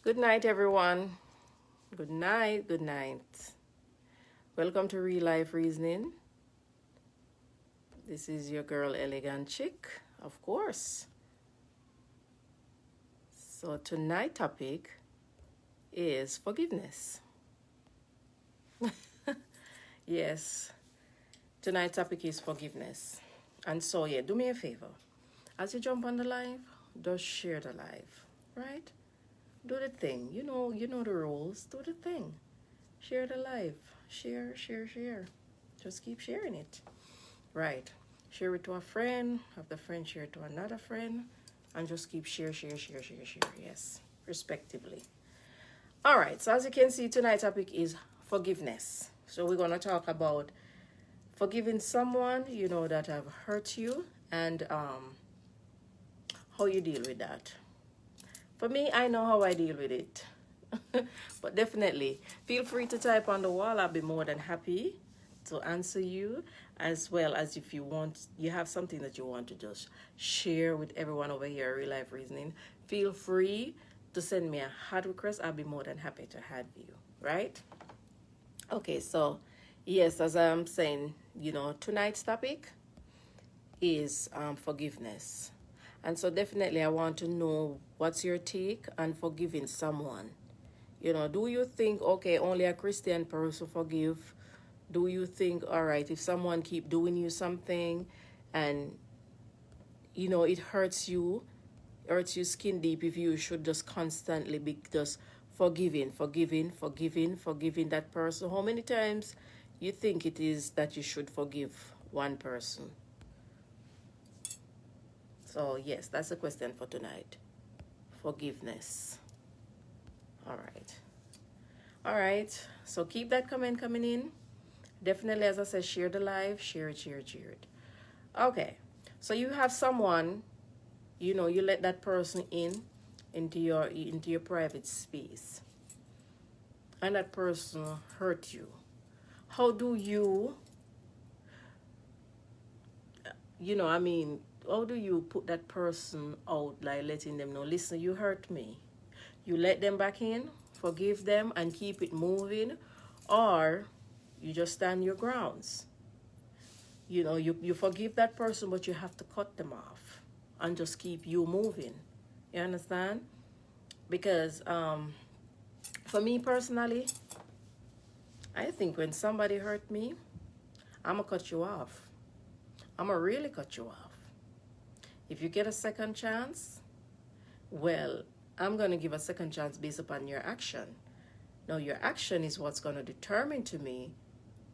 Good night, everyone. Good night, good night. Welcome to Real Life Reasoning. This is your girl, Elegant Chic, of course. So tonight's topic is forgiveness. Yes, tonight's topic is forgiveness. And so, yeah, do me a favor. As you jump on the live, just share the live, right? Do the thing. You know the rules. Do the thing. Share the live. Share. Just keep sharing it. Right. Share it to a friend. Have the friend share it to another friend. And just keep share. Yes. Respectively. All right. So as you can see, tonight's topic is forgiveness. So we're going to talk about forgiving someone, that have hurt you and how you deal with that. For me, I know how I deal with it. But definitely, feel free to type on the wall. I'll be more than happy to answer you, as well as if you have something that you want to just share with everyone over here at Real Life Reasoning. Feel free to send me a hard request. I'll be more than happy to have you, right? Okay, so yes, as I'm saying, tonight's topic is forgiveness. And so definitely I want to know what's your take on forgiving someone. Do you think, okay, only a Christian person forgive? Do you think, all right, if someone keep doing you something and, it hurts you skin deep, if you should just constantly be just forgiving that person? How many times you think it is that you should forgive one person? So, yes, that's the question for tonight. Forgiveness. All right. So, keep that comment coming in. Definitely, as I said, share the live. Share it. Okay. So, you have someone, you let that person into your private space. And that person hurt you. How do you, how do you put that person out, like letting them know, listen, you hurt me? You let them back in, forgive them, and keep it moving, or you just stand your grounds. You forgive that person, but you have to cut them off and just keep you moving. You understand? Because for me personally, I think when somebody hurt me, I'm going to cut you off. I'm going to really cut you off. If you get a second chance, well, I'm going to give a second chance based upon your action. Now, your action is what's going to determine to me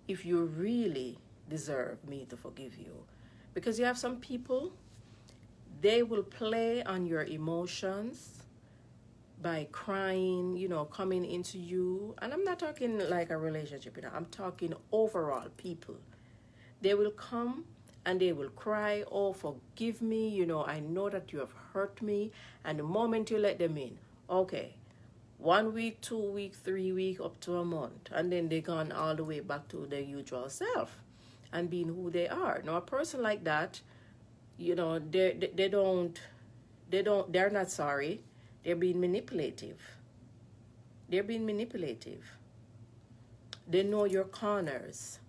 if you really deserve me to forgive you. Because you have some people, they will play on your emotions by crying, coming into you. And I'm not talking like a relationship, I'm talking overall people. They will come and they will cry, oh, forgive me, I know that you have hurt me. And the moment you let them in, okay, 1 week, 2 weeks, 3 weeks, up to a month. And then they're gone all the way back to their usual self and being who they are. Now, a person like that, they're not sorry. They're being manipulative. They know your corners,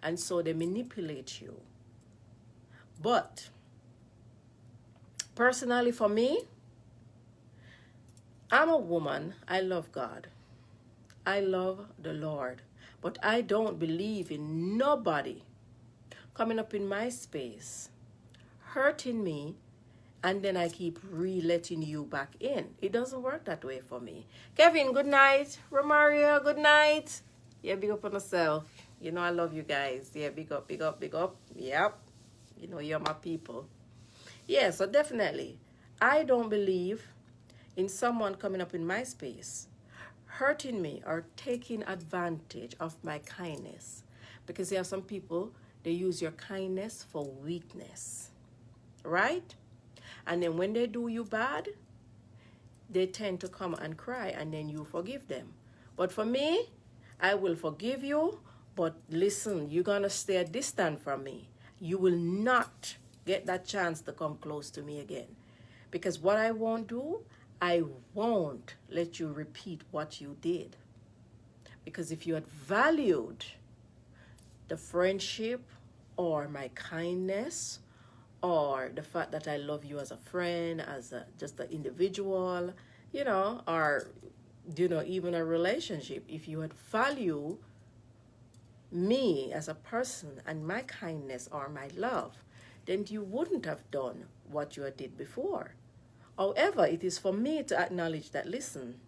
and so they manipulate you. But personally for me, I'm a woman. I love God. I love the Lord. But I don't believe in nobody coming up in my space, hurting me, and then I keep letting you back in. It doesn't work that way for me. Kevin, good night. Romaria, good night. Yeah, big up on yourself. I love you guys. Yeah, big up. Yep. You're my people. Yeah, so definitely, I don't believe in someone coming up in my space, hurting me or taking advantage of my kindness. Because there are some people, they use your kindness for weakness. Right? And then when they do you bad, they tend to come and cry, and then you forgive them. But for me, I will forgive you, but listen, you're going to stay distant from me. You will not get that chance to come close to me again. Because what I won't do, I won't let you repeat what you did. Because if you had valued the friendship or my kindness or the fact that I love you as a friend, as just an individual, or, even a relationship, if you had value me as a person and my kindness or my love, then you wouldn't have done what you did before. However, it is for me to acknowledge that, listen,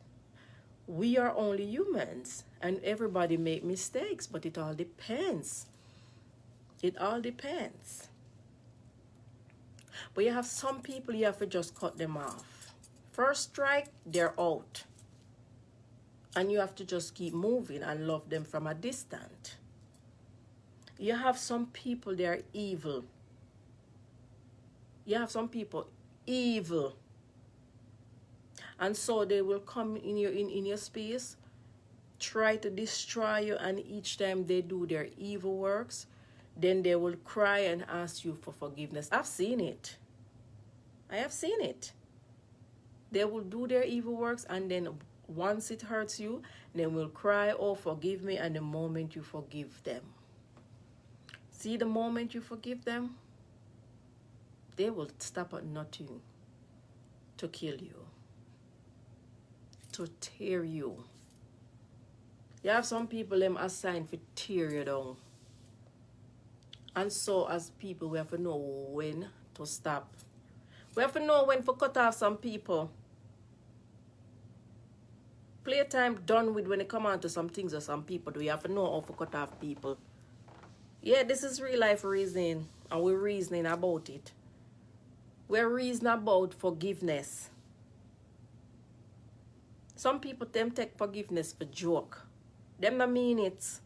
we are only humans and everybody make mistakes, but it all depends. It all depends. But you have some people, you have to just cut them off. First strike, they're out. And you have to just keep moving and love them from a distance. You have some people, they're evil. You have some people evil. And so they will come in your space, try to destroy you, and each time they do their evil works, then they will cry and ask you for forgiveness. I've seen it. I have seen it. They will do their evil works, and then once it hurts you, they will cry, oh, forgive me, and the moment you forgive them. See, the moment you forgive them, they will stop at nothing to kill you, to tear you. You have some people them assigned for tear you down. And so as people, we have to know when to stop. We have to know when to cut off some people. Playtime done with when it come on to some things or some people. Do you have to know how to cut off people? Yeah, this is real life reasoning, and we're reasoning about it. We're reasoning about forgiveness. Some people them take forgiveness for joke. Them not mean it.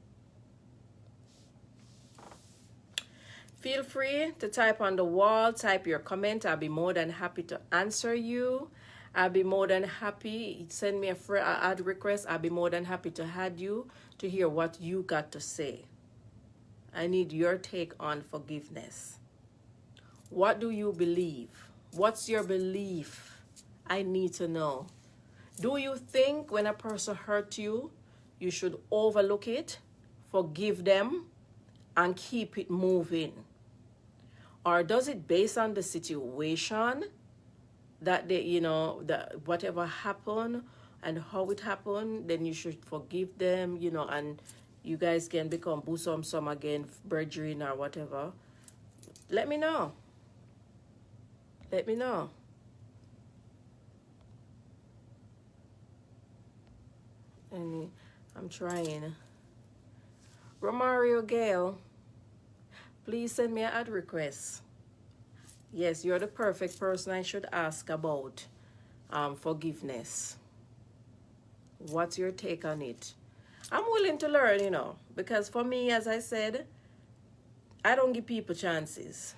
Feel free to type on the wall, type your comment. I'll be more than happy to answer you. I'll be more than happy. Send me a ad request. I'll be more than happy to add you to hear what you got to say. I need your take on forgiveness. What do you believe? What's your belief? I need to know. Do you think when a person hurt you, you should overlook it, forgive them, and keep it moving? Or does it based on the situation that they, that whatever happened and how it happened, then you should forgive them, and you guys can become bosom some again, brethren or whatever. Let me know. Let me know. And I'm trying. Romario Gale, please send me an ad request. Yes, you're the perfect person I should ask about forgiveness. What's your take on it? I'm willing to learn, because for me, as I said, I don't give people chances.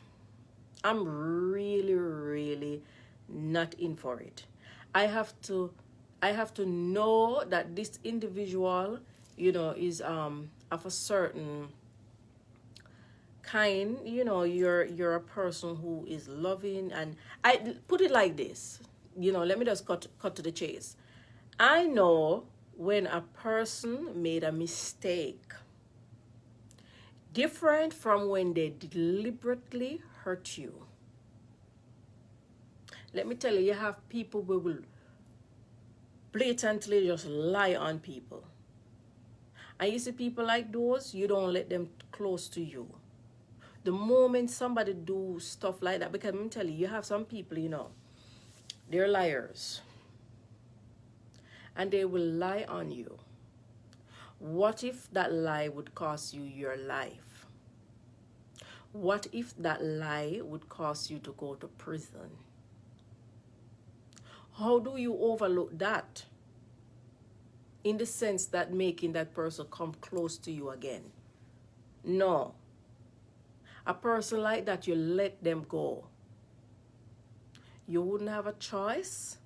I'm really, really not in for it. I have to know that this individual, is of a certain kind. You're a person who is loving, and I put it like this. Let me just cut to the chase. I know when a person made a mistake, different from when they deliberately hurt you. Let me tell you, you have people who will blatantly just lie on people. And you see people like those, you don't let them close to you. The moment somebody do stuff like that, because let me tell you, you have some people, they're liars. And they will lie on you. What if that lie would cost you your life? What if that lie would cause you to go to prison? How do you overlook that? In the sense that making that person come close to you again. No. A person like that, you let them go. You wouldn't have a choice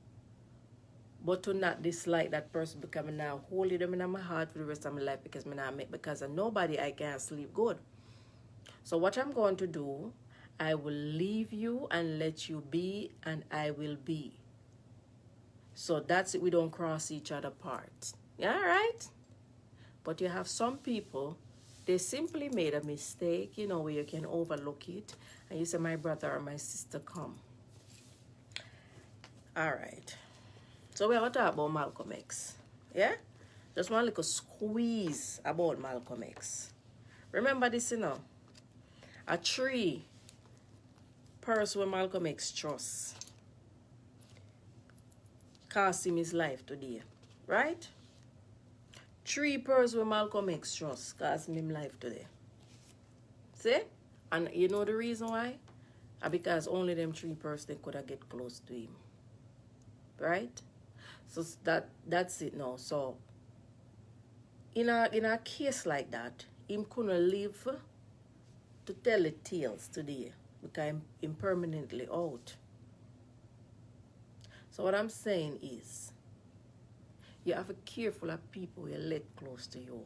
but to not dislike that person, because I'm now holding them in my heart for the rest of my life, because of nobody I can't sleep good. So what I'm going to do, I will leave you and let you be, and I will be. So that's it. We don't cross each other paths. Yeah, right? But you have some people, they simply made a mistake, you know, where you can overlook it. And you say, my brother or my sister, come. All right. So we're going to talk about Malcolm X. Yeah? Just one little squeeze about Malcolm X. Remember this, you know. A tree person with Malcolm X trust cost him his life today. Right? Three person with Malcolm X trust cost him life today. See? And you know the reason why? Because only them three person could have get close to him. Right? So that's it now. So in a case like that, him couldn't live to tell the tales today because him permanently out. So what I'm saying is, you have to be careful of people you let close to you.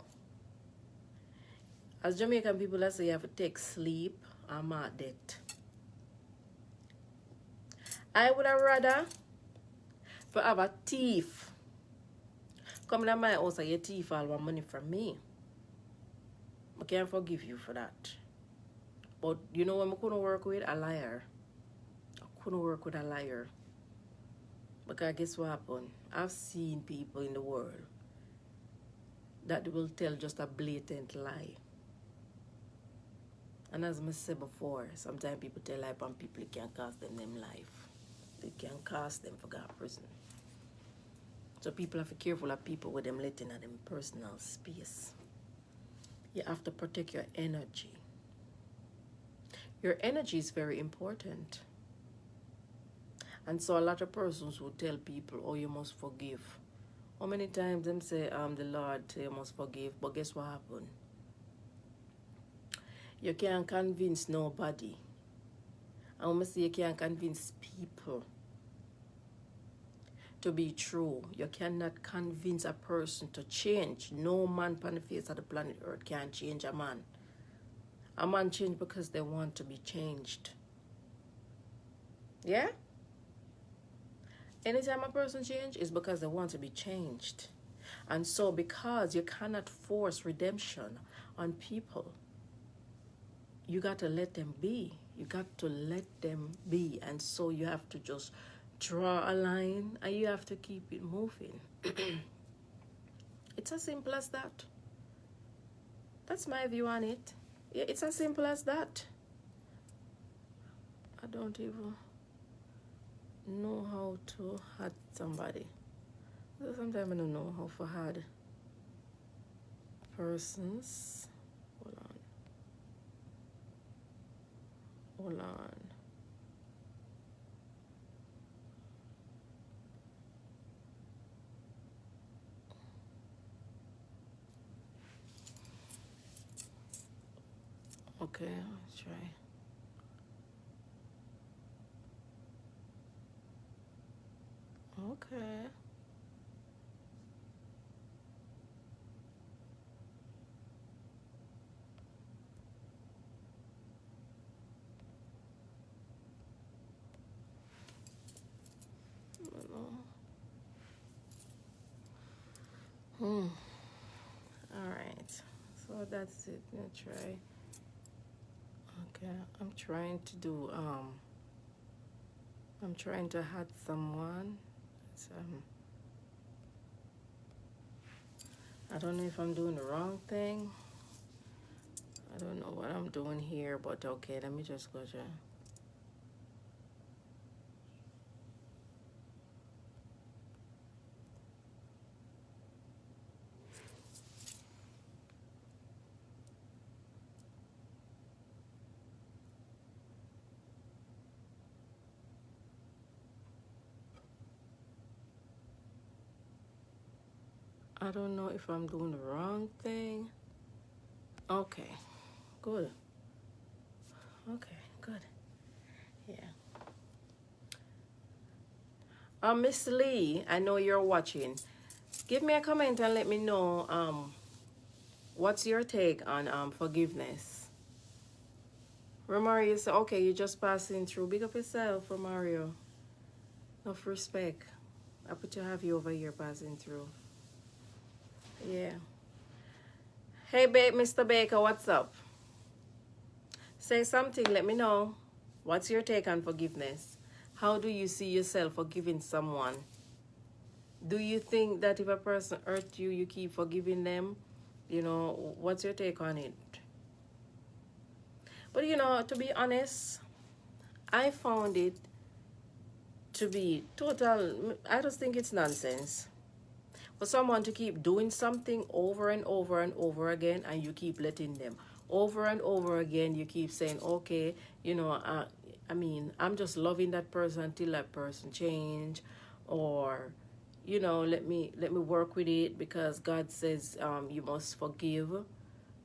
As Jamaican people, that say you have to take sleep and mark death. I would have rather for have a thief come to my house and you thief all my money from me. I can't forgive you for that. But you know what I couldn't work with? A liar. I couldn't work with a liar. Because guess what happened? I've seen people in the world that will tell just a blatant lie. And as I said before, sometimes people tell lie and people can cost them life. They can cost them for God prison. So people have to be careful of people with them letting in them personal space. You have to protect your energy. Your energy is very important. And so a lot of persons will tell people, oh, you must forgive. How many times them say, the Lord say you must forgive, but guess what happened? You can't convince nobody. I want to say you can't convince people to be true. You cannot convince a person to change. No man on the face of the planet Earth can change a man. A man change because they want to be changed. Yeah? Anytime a person change is because they want to be changed. And so because you cannot force redemption on people, you got to let them be. You got to let them be. And so you have to just draw a line and you have to keep it moving. It's as simple as that. That's my view on it. Yeah, it's as simple as that. I don't even know how to hurt somebody. Sometimes I don't know how to hurt persons. Hold on. Okay, let's try. Okay. All right. So that's it. Let's try. Okay, I'm trying to do I'm trying to add someone. I don't know if I'm doing the wrong thing. I don't know what I'm doing here, but okay, let me just go to. I don't know if I'm doing the wrong thing. Okay, good. Okay, good. Yeah. Miss Lee, I know you're watching. Give me a comment and let me know what's your take on forgiveness. Romario said, okay, you're just passing through. Big up yourself, Romario. Enough respect. Happy to have you over here passing through. Yeah. Hey, babe, Mr. Baker, what's up? Say something, let me know. What's your take on forgiveness? How do you see yourself forgiving someone? Do you think that if a person hurt you, you keep forgiving them? You know, what's your take on it? But you know, to be honest, I found it to be total, I just think it's nonsense. For someone to keep doing something over and over and over again, and you keep letting them. Over and over again, you keep saying, okay, you know, I mean, I'm just loving that person until that person change, or, you know, let me work with it because God says you must forgive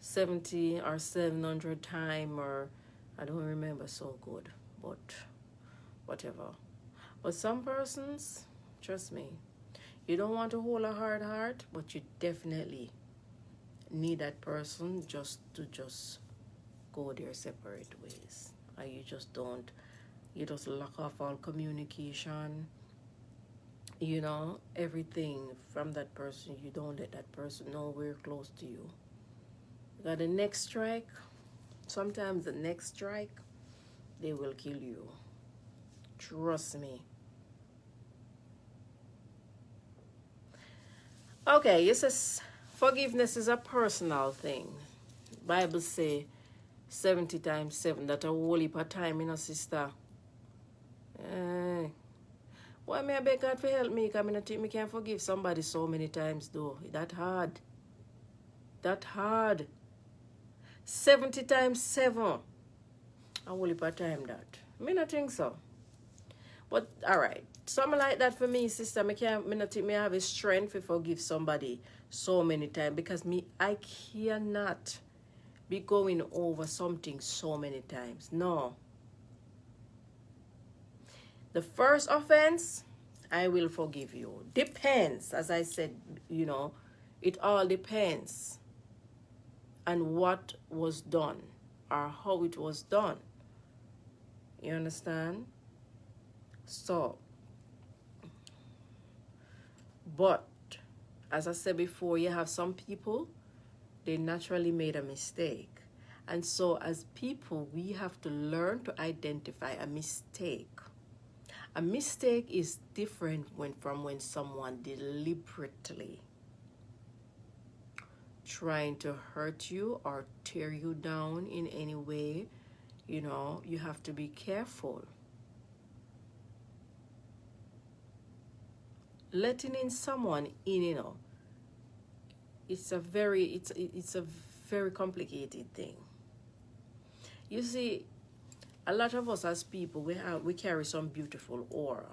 70 or 700 times, or I don't remember so good, but whatever. But some persons, trust me, you don't want to hold a hard heart, but you definitely need that person just to go their separate ways. And you just don't, you just lock off all communication, you know, everything from that person. You don't let that person know we're close to you. Got the next strike, sometimes the next strike, they will kill you. Trust me. Okay, it says forgiveness is a personal thing. Bible say 70 times 7. That a whole heap of time, you know, sister. Why may I beg God for help me? Because I think me can forgive somebody so many times though. That hard. That hard. 70 times 7. A whole heap of time that. Me not think so. But alright. Something like that for me, sister, me not think me have a strength to forgive somebody so many times. Because I cannot be going over something so many times. No. The first offense, I will forgive you. Depends, as I said, you know, it all depends on what was done or how it was done. You understand? So, but, as I said before, you have some people, they naturally made a mistake. And so, as people, we have to learn to identify a mistake. A mistake is different from when someone deliberately trying to hurt you or tear you down in any way. You know, you have to be careful. Letting in someone in, you know, it's a very complicated thing. You see, a lot of us as people, we carry some beautiful aura.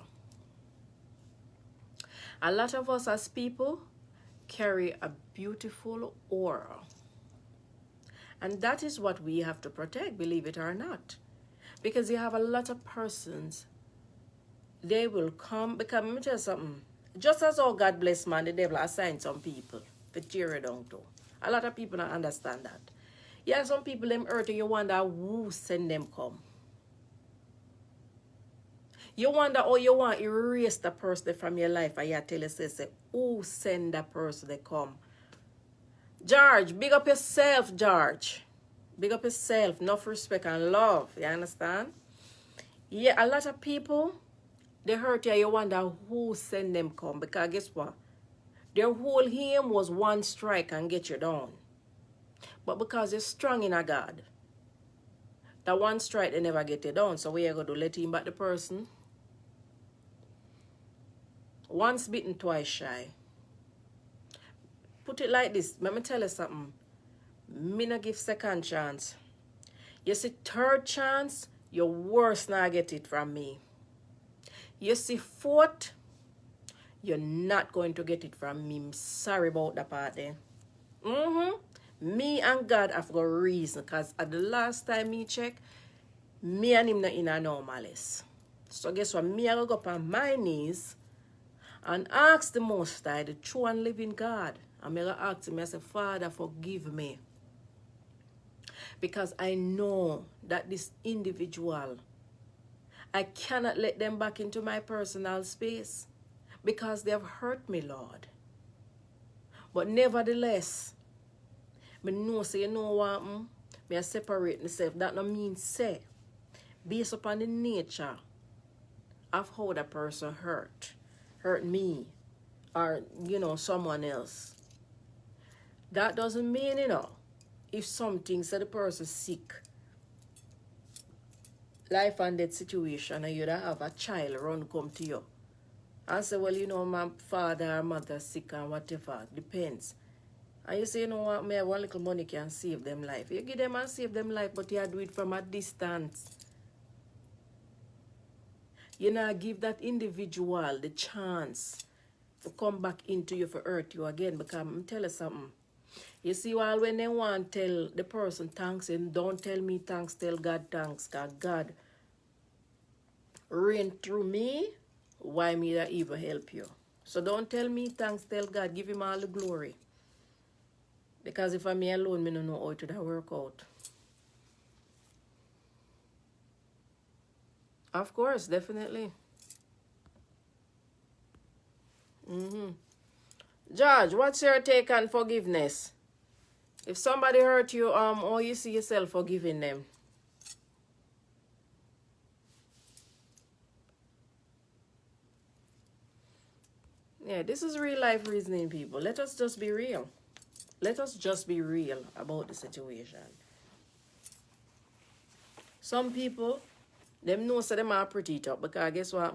A lot of us as people carry a beautiful aura. And that is what we have to protect, believe it or not. Because you have a lot of persons, they will come, because let me tell you something. Just as how God bless man, the devil assigned some people to tear it down too. A lot of people don't understand that. Yeah, some people them hurt you wonder who send them come. You wonder how you want to erase the person from your life, and you tell yourself, say, who send that person to come? George, big up yourself, George. Big up yourself. Enough respect and love. You understand? Yeah, a lot of people, they hurt you. You wonder who send them come. Because guess what? Their whole aim was one strike and get you down. But because you're strong in a God, that one strike, they never get you down. So what you going to do? Let him back the person? Once bitten, twice shy. Put it like this. Let me tell you something. Me not give second chance. You see third chance, your worst not get it from me. You see fourth, you're not going to get it from me. I'm sorry about that part there. Me and God have got reason. Because at the last time me check, me and him not in a normalist. So guess what? Me I go up on my knees and ask the Most High, the true and living God. I'm going to ask him, I say, Father, forgive me. Because I know that this individual, I cannot let them back into my personal space. because they have hurt me, Lord. But nevertheless, me know say you know what, me I separate myself. That no mean say, based upon the nature of how that person hurt me, or someone else. That doesn't mean, if something said the person sick, life and death situation, and you have a child run come to you and say, well, my father or mother sick and whatever, depends. And you say, you know what, me one little money can save them life. You give them and save them life, but you do it from a distance. You now give that individual the chance to come back into you for hurt you again. Because I'm tell you something. You see, while when they want to tell the person thanks, and don't tell me thanks, tell God thanks. Because God reign through me, why me that even help you? So don't tell me thanks, tell God, give him all the glory. Because if I'm me alone, me don't know how it would work out. Of course, definitely. George, what's your take on forgiveness? If somebody hurt you, or you see yourself forgiving them? Yeah, this is real life reasoning, people. Let us just be real. Let us just be real about the situation. Some people, them know so them are pretty tough, because guess what?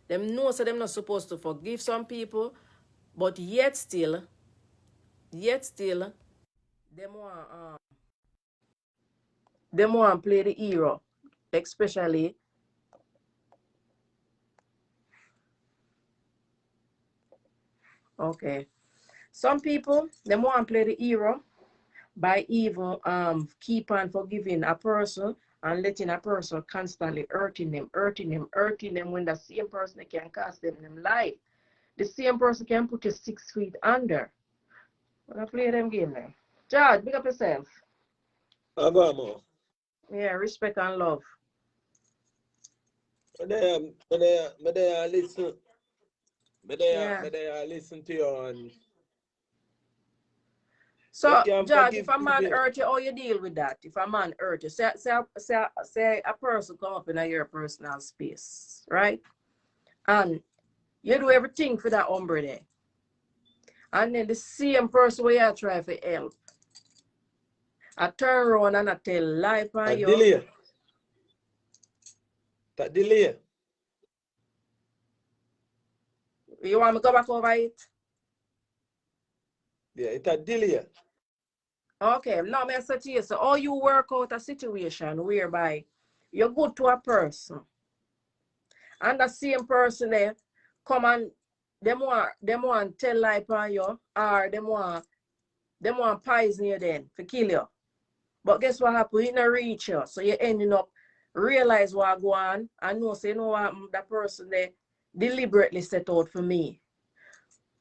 Them know so them not supposed to forgive some people, but yet still, them want play the hero, especially. Okay. Some people, them want play the hero by even keep on forgiving a person and letting a person constantly hurting them when the same person can cost them life. The same person can put you 6 feet under. When I play them game now. George, big up yourself. Agamo. Yeah, respect and love. But they listen. Yeah. But they listen to you and you So, can George, if forgive a man people. hurt you, how you deal with that? If a man hurt you, say a person come up in your personal space, right? And you do everything for that hombre there. And then the same person where you try to help, I turn around and I tell lie A on you. delay. That delay. You want me to go back over it? Yeah, it's a delay. Okay, now me say to you, so how you work out a situation whereby you're good to a person and the same person there come and them want tell lie on you, or them want poison you then to kill you. But guess what happened? You not reach you. So you ending up realize what go on and know say, you know what, that person there deliberately set out for me.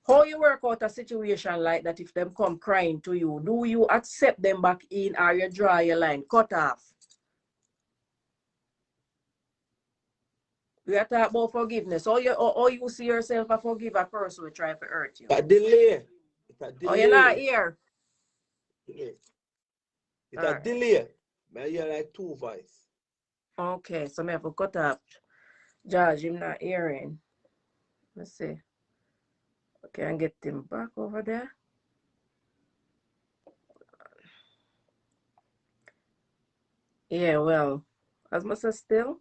How you work out a situation like that if them come crying to you? Do you accept them back in, or you draw your line, cut off? We are talking about forgiveness. Or you see yourself a forgive a person who try to hurt you. A delay. It's a Oh, you're not delay. here. Delay. It's All a right. delay. I hear like two voice. Okay, so I have to cut off. George, I'm not hearing. Let's see. Okay, and get him back over there. Yeah, well, as much as still.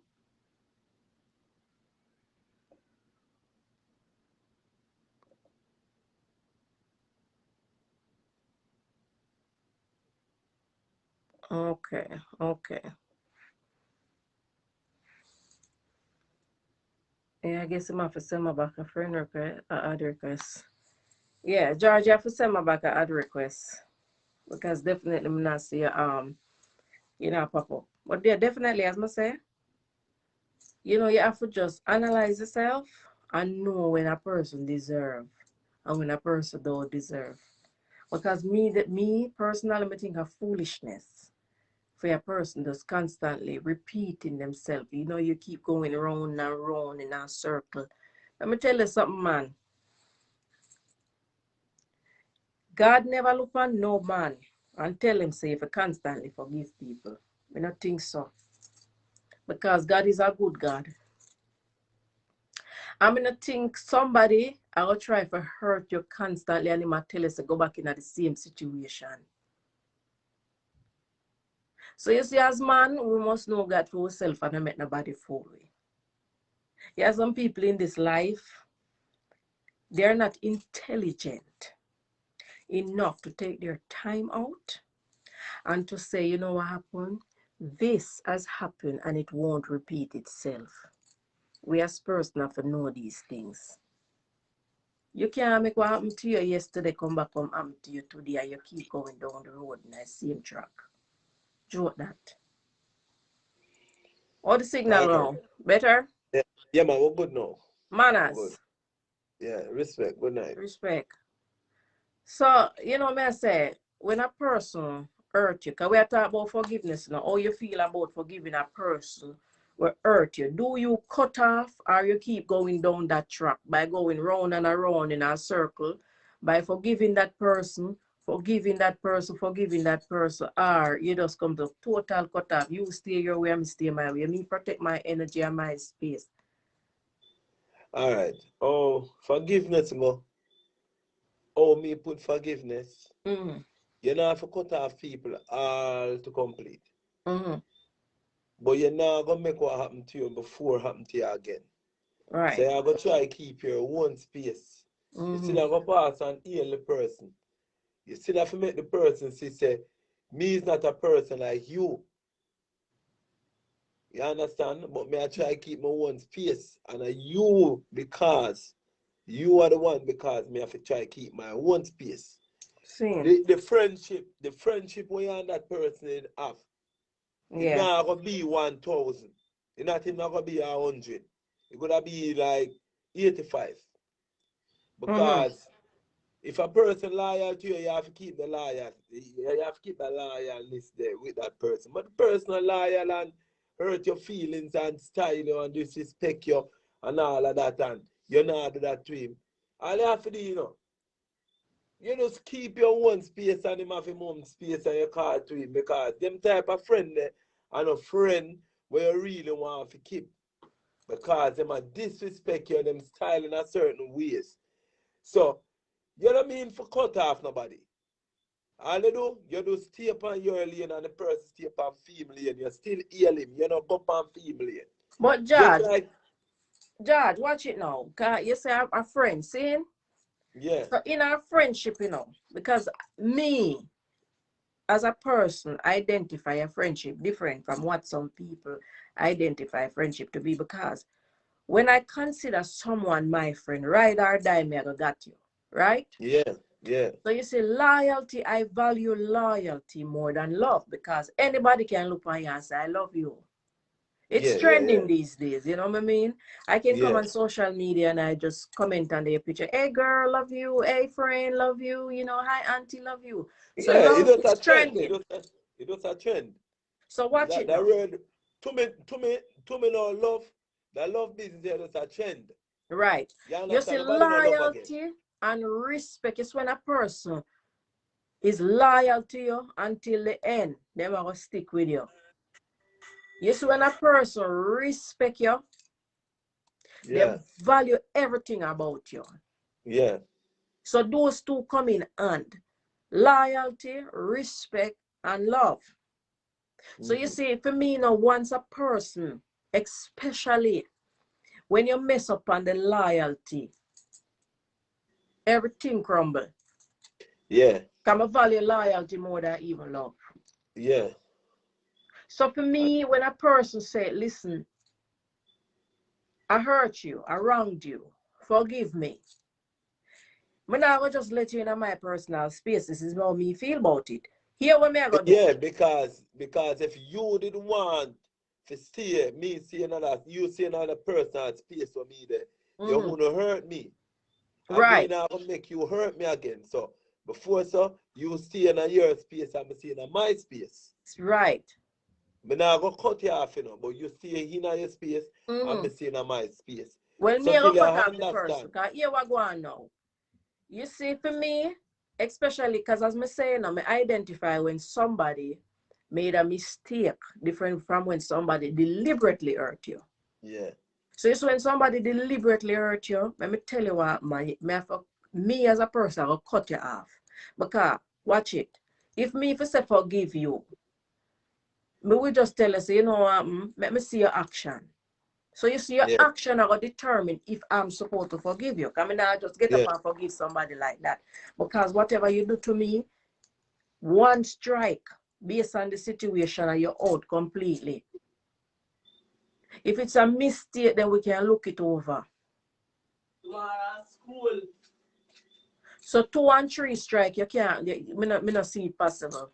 Okay, okay. Yeah, I guess I'm have to send my back a friend request, a ad request. Yeah, George, you have to send my back a ad request. Because definitely I'm not see pop up. But yeah, definitely, as I say, you have to just analyze yourself and know when a person deserve and when a person don't deserve. Because me personally, I think of foolishness for a person just constantly repeating themselves. You keep going round and round in a circle Let me tell you something, man. God never look on no man and tell him say if he constantly forgive people. I don't think so. Because God is a good God. I'm gonna think somebody I will try to hurt you constantly and him a tell us to go back in the same situation. So you see, as man, we must know God for ourselves and not make nobody fool we. There are some people in this life, they're not intelligent enough to take their time out and to say, you know what happened? This has happened and it won't repeat itself. We as person have to know these things. You can't make what happened to you yesterday come back and happen to you today and you keep going down the road in the same track. Joke that. All the signal All right. now. Better? Yeah, yeah, man, we're good now. We're good. Manners. Yeah, respect. Good night. Respect. So, you know, me I say, when a person hurt you, because we are talking about forgiveness now, how you feel about forgiving a person will hurt you. Do you cut off or you keep going down that track by going round and around in a circle, by forgiving that person, forgiving that person, forgiving that person, or you just come to total cut off. You stay your way, I stay my way. Me protect my energy and my space. All right. Oh, forgiveness, mo. Oh, me put forgiveness. Mm-hmm. You know, have to cut off people all to complete. Mm-hmm. But you're not gonna make what happened to you before happen to you again. So Right. you're gonna try to keep your own space. You still Mm-hmm. have to pass and heal the person. You still have to make the person see, say, me is not a person like you. You understand? But me I try to keep my own space. And you because you are the one because me have to try to keep my own space. Same. The friendship when you and that person in have, it Yeah. not gonna be 1,000. It not gonna be 100. It gonna be like 85. Mm-hmm. Because if a person loyal to you, you have to keep the loyal. You have to keep the loyalness there with that person. But the person not loyal and hurt your feelings and style you and disrespect you and all of that and you not do that to him. All you have to do, you just keep your own space and him have his own space and you call to him because them type of friend there and a friend where you really want to keep because them a disrespect you and them style in a certain ways. So you don't mean for cut off nobody. All you do stay upon your lane and the person stay upon female lane. You still heal him. You don't go upon female lane. But Just Judge, like, Judge, watch it now. 'Cause you say a friend, see? yeah, So in our friendship, because me as a person identify a friendship different from what some people identify a friendship to be. Because when I consider someone my friend, ride or die, me I go got you, right? yeah, yeah, So you say loyalty, I value loyalty more than love because anybody can look on you and say, I love you. It's yeah, yeah, yeah, trending these days, you know what I mean? I can come yeah. on social media and I just comment on their picture. Hey girl, love you. Hey friend, love you. You know, hi auntie, love you. So Yeah, it love was is a trend. It trending. was a trend. So watch it That now. word to me no love. That love business there is a trend. Right. You You see, understand? Nobody no love again. loyalty and respect is when a person is loyal to you until the end. They will stick with you. You see, when a person respect you, they Yeah, value everything about you. yeah. So those two come in hand. Loyalty, respect, and love. So you Mm-hmm. see, for me now, once a person, especially when you mess up on the loyalty, everything crumble. Yeah, Come I value loyalty more than even love. yeah, So for I- me, when a person say, listen, I hurt you, I wronged you, forgive me. When I will just let you in my personal space. This is how me feel about it. Here what me I go do. yeah. Because if you didn't want to see me see another, you see another personal space for me there, you Mm-hmm. wanna hurt me. I mean, Right, I'm gonna make you hurt me again. So before so you stay in your space, I'm staying in my space. right. But now I go cut you off, but you stay in your space, I'm Mm-hmm. staying in my space. Well, So me I till go you cut off the person. understand. Because here we go on now. You see, for me, especially because as me saying, I identify when somebody made a mistake different from when somebody deliberately hurt you. Yeah. So it's when somebody deliberately hurt you, let me tell you what, man, me as a person, I'll cut you off. Because, watch it. If I say forgive you, me will just tell you, say, you know what, let me see your action. So you see, your Yeah. action are going to determine if I'm supposed to forgive you. I mean, I just get up Yeah. and forgive somebody like that. Because whatever you do to me, one strike based on the situation and you're out completely. If it's a mistake, then we can look it over. School. So 2 and 3 strike, you can't, me not see it possible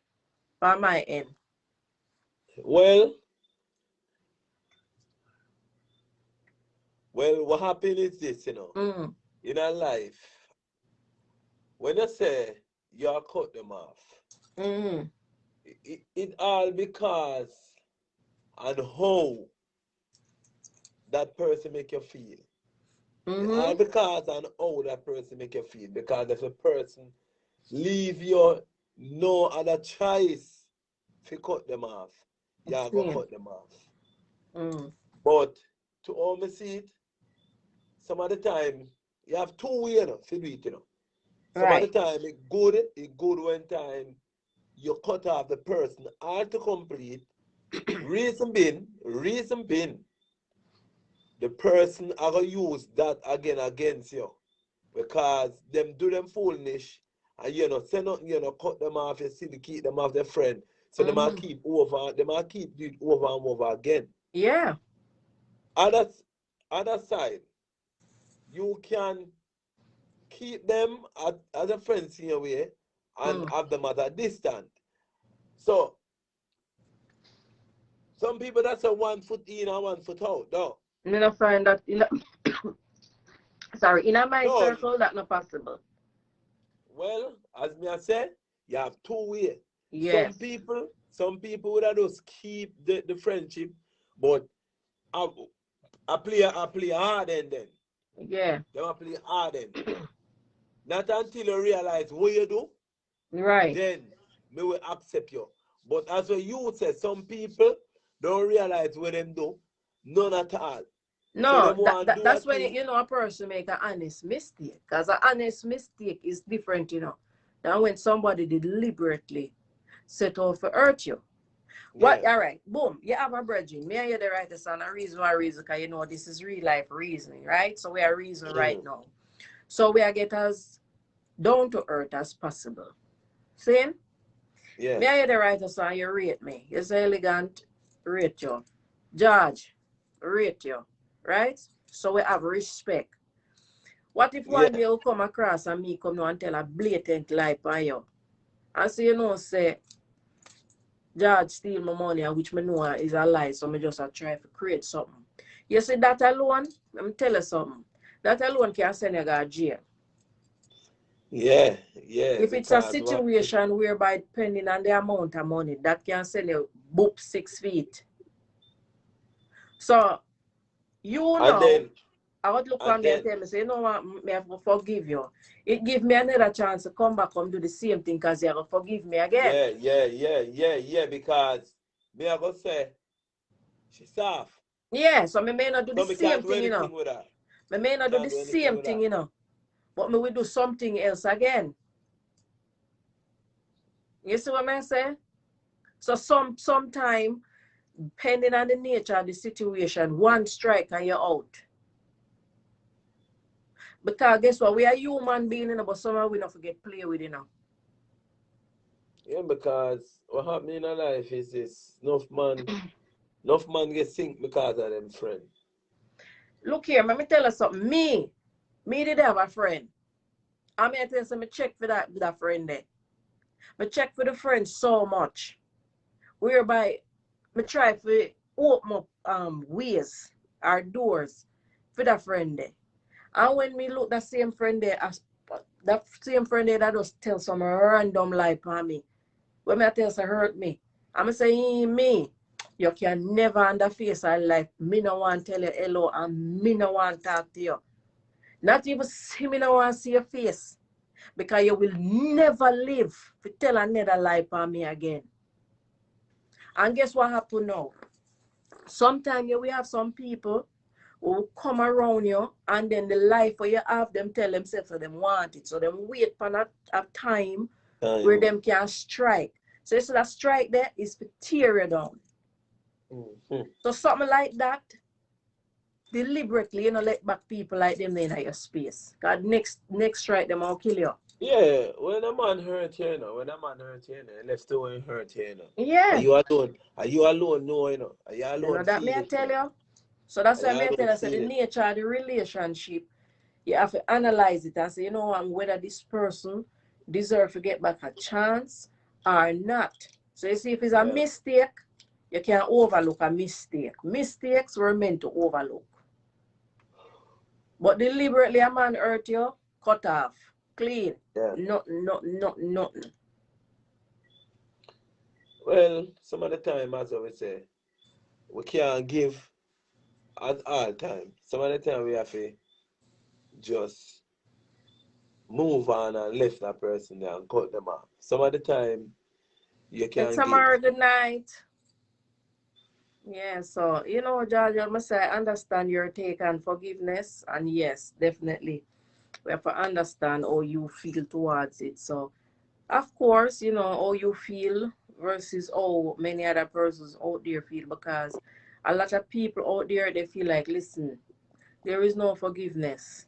by my end. Well, what happened is this, in our life, when you say you cut them off, Mm-hmm. it all because and how that person make you feel. It all Mm-hmm. because and how that person make you feel. Because if a person leave you no other choice to cut them off, you're gonna Same. cut them off. Mm. But to all me see it, some of the time you have two ways to do it. Some of the Right. time it good when time you cut off the person all to complete. Reason being, the person are gonna use that again against you. Because them do them foolish and say nothing, cut them off, you see to keep them off their friend. So Mm-hmm. they might keep doing it over and over again. Yeah. Other, other side, you can keep them as a friends in your way and Mm. have them at a distance. So some people that's a 1 foot in and 1 foot out. No. Me not find that in sorry, in my No, circle that not possible. well, as me I say, you have two ways. Yes. Some people would just keep the friendship, but I, I play hard and then. Yeah. They will play hard and. Not until you realize what you do, Right. then me will accept you. But as what you said, some people don't realize what them do, none at all. So No, them want to do a that's when thing. you know a person make an honest mistake. Because an honest mistake is different, than when somebody deliberately set out to hurt you. What? Yeah. All right, boom. You have a brethren. Me and you the writer son. A reason why reason, because this is real life reasoning, right? So we are reason right Mm. now. So we are get as down to earth as possible. Same? Me Yeah. and you the writer son. You rate me. You say elegant, rate you. Judge, rate you. Right? So we have respect. What if one Yeah. day you come across and me come now and tell a blatant lie on you? And so say, George steal my money, which me know is a lie, so me just a try to create something. You see that alone, let me tell you something. That alone can send you to jail. Yeah. Yeah. If it's a Because what? situation whereby depending on the amount of money, that can send you boop 6 feet. So And then, I would look and on me and then, tell me, say, you know what, me have to forgive you. It give me another chance to come back and do the same thing because you have to forgive me again. yeah. Because me I go say, she's soft. Yeah, so me may not do the So me same can't do thing, anything with her. Me may not do Can't the do anything same with thing, her. But me will do something else again. You see what I say? So sometime, depending on the nature of the situation, one strike and you're out. Because guess what? We are human beings, but somehow we don't forget play with. Yeah, because what happened in our life is this enough man get sink because of them friend. Look here, let me tell you something. Me did have a friend. I mean, I tell you something, check for that friend there. I check for the friend so much. Whereby I try to open up ways or doors for that friend there. And when me look that same friend there, that same friend there that just tell some random lie upon me. When me I tell say hurt me. I'm say me. You can never under face our life. Me no want tell you hello and me no want talk to you. Not even see me no want see your face. Because you will never live to tell another lie on me again. And guess what happened now? Sometimes you will have some people who will come around you and then the life where you have them tell themselves that they want it. So them wait for a time where them can strike. So it's that strike there is to tear you down. So something like that, deliberately, you know, let back people like them in your space. Because next strike them will kill you. Yeah, when a man hurt you, you know, left the way hurt you, you know. Are Yeah. you alone? Are you alone? No, you know. Are you You know alone that may I feeling? tell you? So that's Are why you may I tell alone you, so the feeling? nature of the relationship, you have to analyze it and say, you know what, whether this person deserves to get back a chance or not. So you see, if it's a Yeah. mistake, you can't overlook a mistake. Mistakes were meant to overlook. But deliberately a man hurt you, cut off, clean. Yeah. Nothing. Well, some of the time, as I would say, we can't give at all time. Some of the time we have to just move on and left that person there and cut them off. Some of the time you It's can give. tomorrow good night. Yeah, so you know, George, I must say I understand your take on forgiveness, and yes, definitely we have to understand how you feel towards it. So of course, you know, how you feel versus how many other persons out there feel, because a lot of people out there they feel like, listen, there is no forgiveness.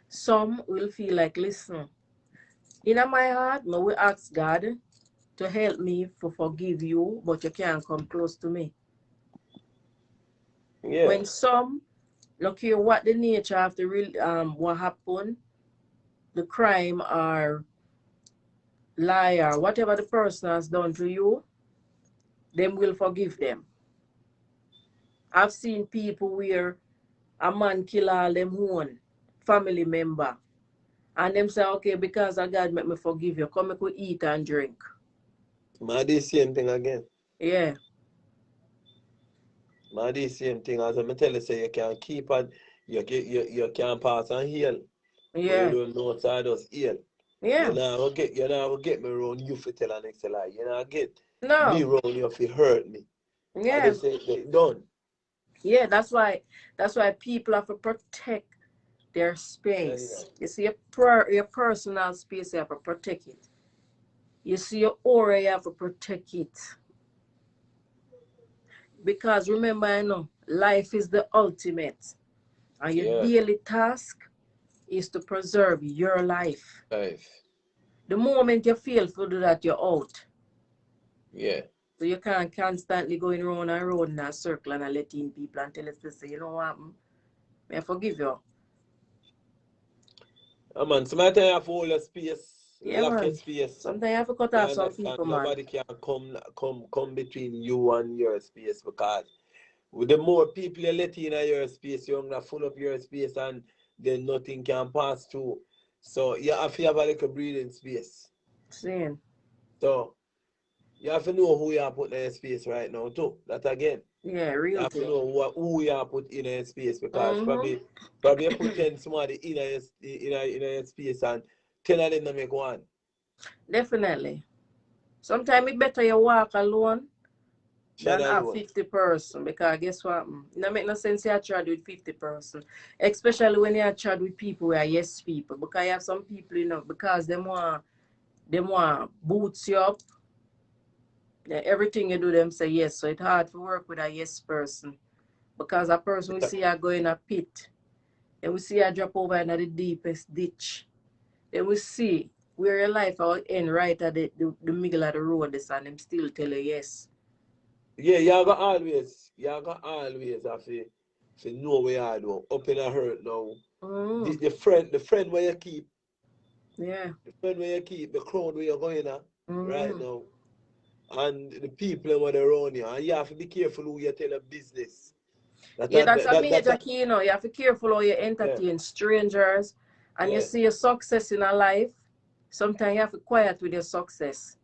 Some will feel like, listen, in my heart, I will ask God to help me to forgive you, but you can't come close to me. Yeah. When some look here what the nature of the real what happened, the crime or lie or whatever the person has done to you, them will forgive them. I've seen people where a man kill all them own family member. And them say, okay, because of God make me forgive you, come make we eat and drink. Man, the same thing again. Yeah, Man, the same thing as I tell you, say you can keep on, you can pass and heal, but you yeah, don't know how to heal. yeah. You know get me around you for tell an next lie. You know get me No, around you for hurt me. And they yeah, say they done. yeah. That's why people have to protect their Yeah, yeah. space. You see, your personal space, you have to protect it. You see, your aura, you have to protect it. Because remember, I know, life is the ultimate. And your Yeah. daily task is to preserve your life. Life. The moment you fail to do that, you're out. Yeah. So you can't constantly going round and round in a circle and letting people and tell us to say, you know what, may I forgive you. Man, sometimes you have to hold your space, Yeah, lock your man. space. Sometimes you have to cut You off some understand? people, man. Nobody can come between you and your space because with the more people you let in your space, you're gonna full up your space and then nothing can pass through. So you have to have a little breathing space. Saying, So you have to know who you are putting in your space right now too. That again. yeah, You real have to thing. know who you are put in your space because Mm-hmm. probably you put 10 somebody in your space and 10 of them don't make one. Definitely. Sometimes it's better you walk alone Shed than have alone. 50 person, because guess what? It don't make no sense you chat with 50 person. Especially when you chat with people who are yes people. Because you have some people, you know, because them want boots you up. Yeah, everything you do, them say yes. So it's hard to work with a yes person. Because a person we see you go in a pit. Then we see you drop over in the deepest ditch. Then we see where your life will end right at the middle of the road, this, and them still tell you yes. Yeah, you got always have to know where you are though. Up in a hurt now. Mm, The friend where you keep, yeah. the crowd where you're going at right Mm. now. And the people that are around you. And you have to be careful who you tell a business. Yeah, that's a That major key, you know. You have to be careful how you yeah, entertain strangers. And you yeah. see your success in a life, sometimes you have to quiet with your success.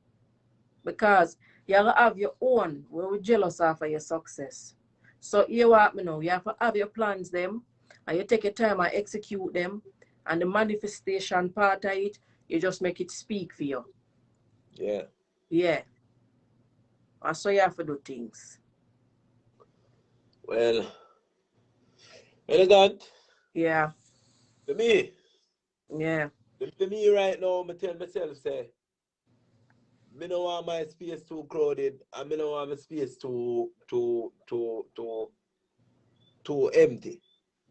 Because You have to have your own where we jealous of your success. So here what me know, you have to have your plans them and you take your time and execute them and the manifestation part of it, you just make it speak for you. Yeah. Yeah. And so you have to do things. Well, elegant. Yeah. To me, Yeah. to me right now, I tell myself, say, me don't want my space too crowded and me don't want my space too empty.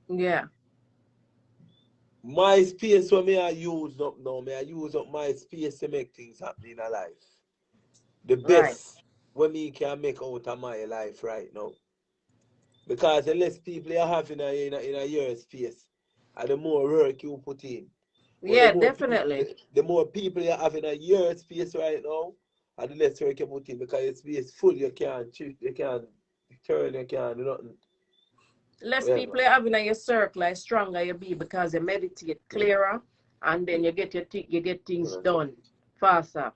Yeah. My space for me I use up now, me I use up my space to make things happen in a life. The Right. best what me can make out of my life right now. Because the less people you have in a year space, and the more work you put in. But Yeah, definitely. the more people you have in a year space right now, and the less work you put in because your space full, you can't shift, you can't turn, you can't do nothing. Less Yeah, people man. you have in your circle, like stronger you be because you meditate clearer and then you get things done faster.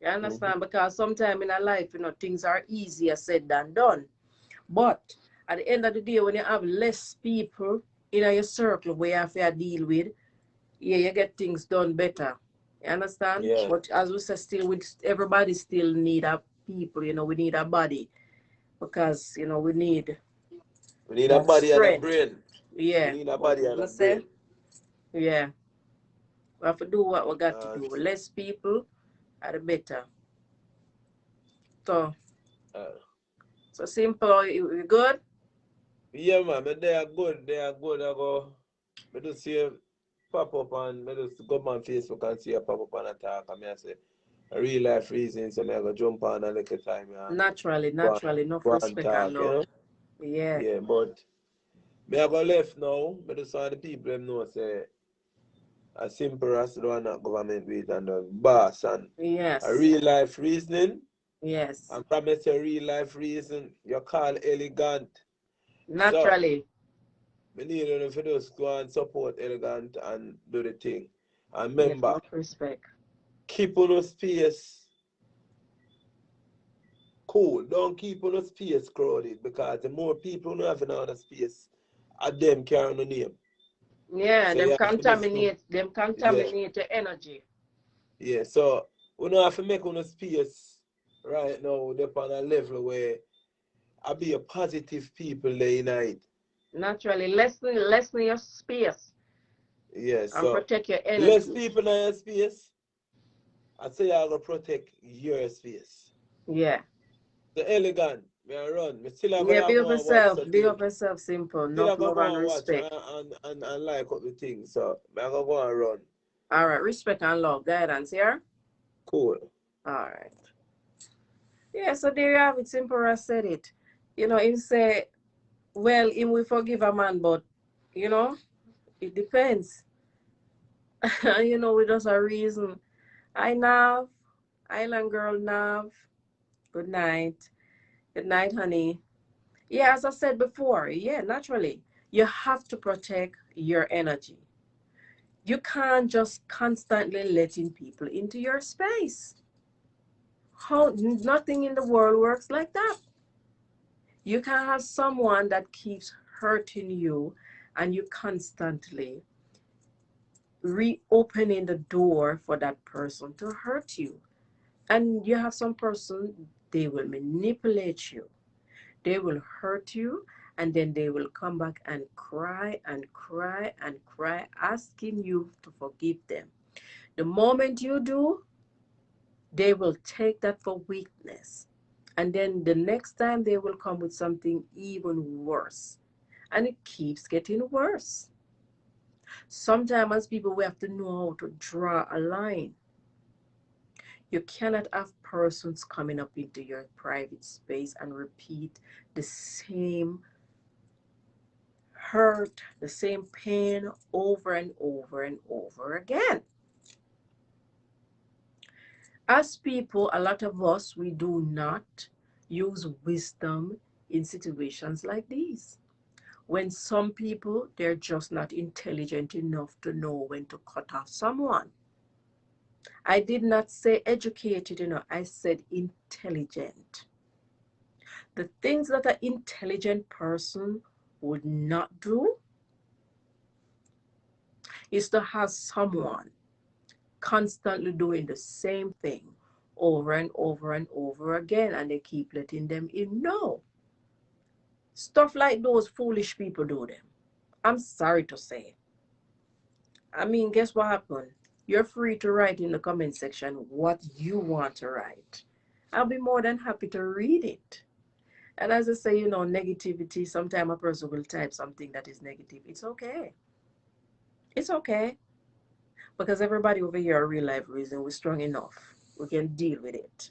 You Mm-hmm. understand? Because sometimes in a life, things are easier said than done. But at the end of the day, when you have less people in your circle where you have to deal with, yeah, you get things done better. You understand? Yeah. But as we say, still, everybody still need a people. We need a body because we need We need a that body and a strength. brain. We Yeah. need a But body and I a say, brain. yeah, we have to do what we got to Uh, do. Less people are the better. So, uh, so simple. You good? yeah, man, but they are good. They are good. I just see pop up and I just go on Facebook and see a pop up and attack. And I say, a real life reason, so I go jump on a little time and Naturally, go naturally. Enough go and respect and talk, you love. know? Yeah. Yeah, but me I go left now. I just want the people them know say a simple as the one that government with and the boss and a Yes. real life reasoning. Yes. And promise a real life reason you call elegant. So Naturally. we need you to just go and support elegant and do the thing. And Yes. remember, Enough respect. keep on the space cool. Don't keep on the space crowded because the more people who have in the space, them carrying the name. Yeah. So you Them have to make sure. contaminate. Them Yeah, contaminate the energy. yeah. So we don't have to make on a space right now, they're on a level where I be a positive people there in it. Naturally. Lessen your space Yeah, and so protect your less energy. people in your space, I say I gotta protect your space. Yeah. The elegant, me I run. Me still I Yeah. gotta Big up go and watch yourself. the Big up thing. yourself. Simple. Still I Enough gotta love and go and watch respect. and like up the thing. So me I gotta go and run. All right. Respect and love. Guidance here. Cool. All right. Yeah. So there you have it. Simple as said it. Him say, well, him will forgive a man, but you know, it depends. With just a reason. Hi, Nav. Island girl, Nav. Good night. Good night, honey. Yeah, as I said before, yeah, naturally, you have to protect your energy. You can't just constantly letting people into your space. How nothing in the world works like that. You can have someone that keeps hurting you and you constantly reopening the door for that person to hurt you. And you have some person, they will manipulate you. They will hurt you and then they will come back and cry and cry and cry, asking you to forgive them. The moment you do, they will take that for weakness. And then the next time they will come with something even worse. And it keeps getting worse. Sometimes as people, we have to know how to draw a line. You cannot have persons coming up into your private space and repeat the same hurt, the same pain over and over and over again. As people, a lot of us, we do not use wisdom in situations like these. When some people, they're just not intelligent enough to know when to cut off someone. I did not say educated, I said intelligent. The things that an intelligent person would not do is to have someone constantly doing the same thing over and over and over again, and they keep letting them in. No. Stuff like those foolish people do them. I'm sorry to say. I mean, guess what happened? You're free to write in the comment section what you want to write. I'll be more than happy to read it. And as I say, negativity, sometimes a person will type something that is negative. It's okay. It's okay. Because everybody over here are real life reason. We're strong enough. We can deal with it.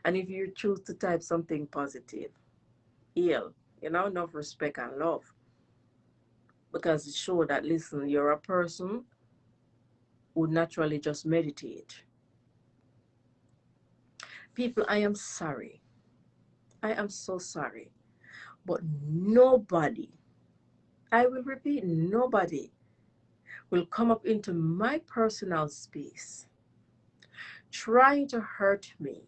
And if you choose to type something positive, heal, enough respect and love. Because it shows that, listen, you're a person who naturally just meditate. People, I am sorry. I am so sorry. But nobody, I will repeat, nobody will come up into my personal space trying to hurt me,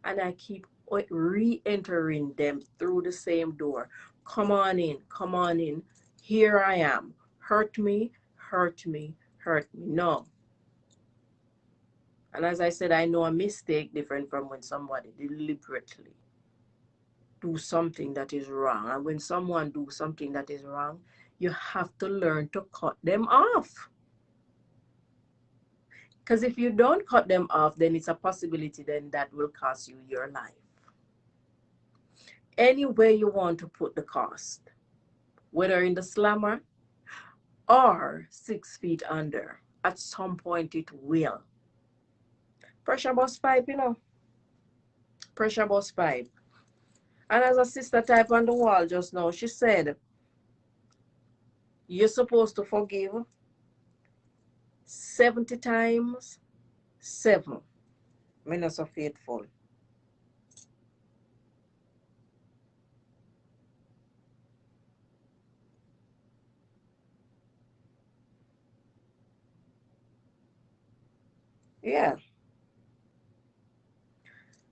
and I keep re-entering them through the same door. Come on in, come on in. Here I am. Hurt me, hurt me, hurt me. No. And as I said, I know a mistake different from when somebody deliberately do something that is wrong. And when someone do something that is wrong, you have to learn to cut them off. Because if you don't cut them off, then it's a possibility then that will cost you your life. Any way you want to put the cost, whether in the slammer or 6 feet under, at some point it will. Pressure bust pipe, Pressure bust pipe. And as a sister type on the wall just now, she said, you're supposed to forgive 70 times 7. I'm not so faithful. Yeah.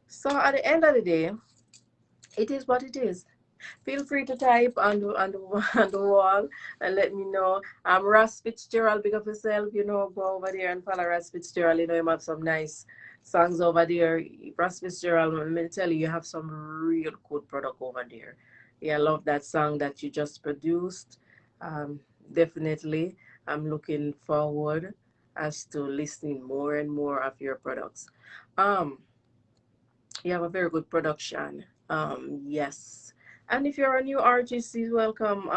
So at the end of the day, it is what it is. Feel free to type on the wall and let me know. Ross Fitzgerald, big up yourself, go over there and follow Ross Fitzgerald. Him have some nice songs over there. Ross Fitzgerald, let me tell you, you have some real good product over there. Yeah, I love that song that you just produced. Definitely, I'm looking forward as to listening more and more of your products. Um, you have a very good production. Yes. And if you're a new artist, he's welcome.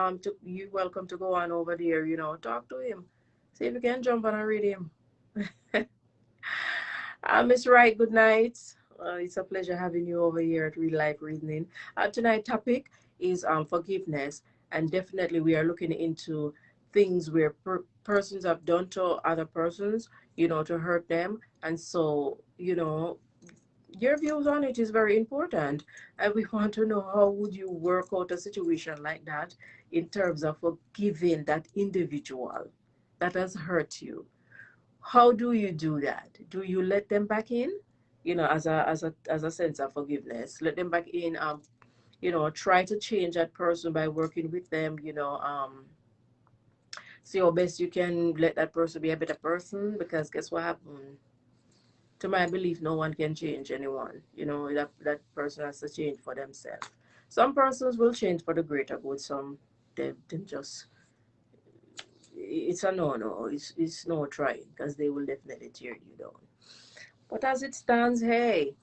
You welcome to go on over there. Talk to him. See if you can jump on and read him. Miss Wright, good night. It's a pleasure having you over here at Real Life Reasoning. Tonight's topic is forgiveness, and definitely we are looking into things where persons have done to other persons, to hurt them, and so your views on it is very important, and we want to know how would you work out a situation like that in terms of forgiving that individual that has hurt you. How do you do that? Do you let them back in, as a sense of forgiveness? Let them back in. Try to change that person by working with them. See how best you can let that person be a better person, because guess what happened? To my belief, no one can change anyone. That person has to change for themselves. Some persons will change for the greater good. Some they just, it's a no. It's no trying, because they will definitely tear you down. But as it stands, hey,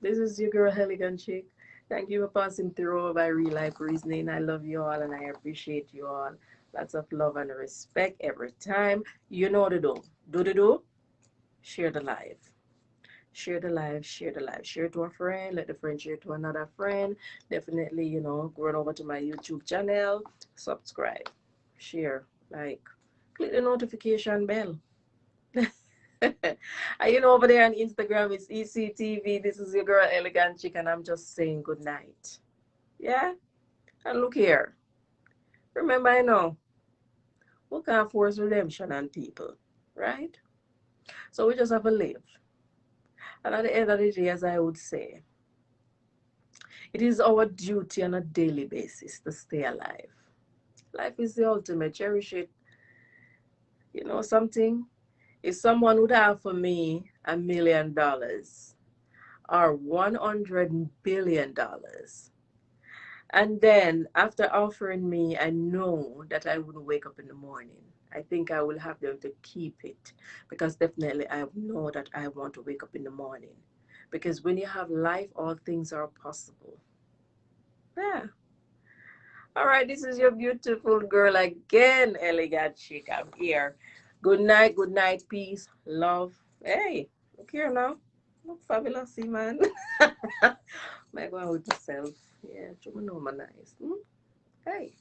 this is your girl Elegant Chic. Thank you for passing through by Real Life Reasoning. I love you all and I appreciate you all. Lots of love and respect every time. You know the do. Do the do. Share the live. Share the live, share the live, share it to a friend, let the friend share it to another friend. Definitely, go on over to my YouTube channel, subscribe, share, like, click the notification bell. And over there on Instagram, it's ECTV. This is your girl Elegant Chic, and I'm just saying good night. Yeah? And look here. Remember, we can't force redemption on people, right? So we just have to live. And at the end of the day, as I would say, it is our duty on a daily basis to stay alive. Life is the ultimate. Cherish it. You know something? If someone would offer me $1 million or $100 billion, and then after offering me, I know that I wouldn't wake up in the morning, I think I will have them to keep it, because definitely I know that I want to wake up in the morning. Because when you have life, all things are possible. Yeah. All right, this is your beautiful girl again, Elegant Chic. I'm here. Good night, peace, love. Hey, look here now. Look fabulous, man. My go with myself. Yeah, you know my nice. Hmm? Hey.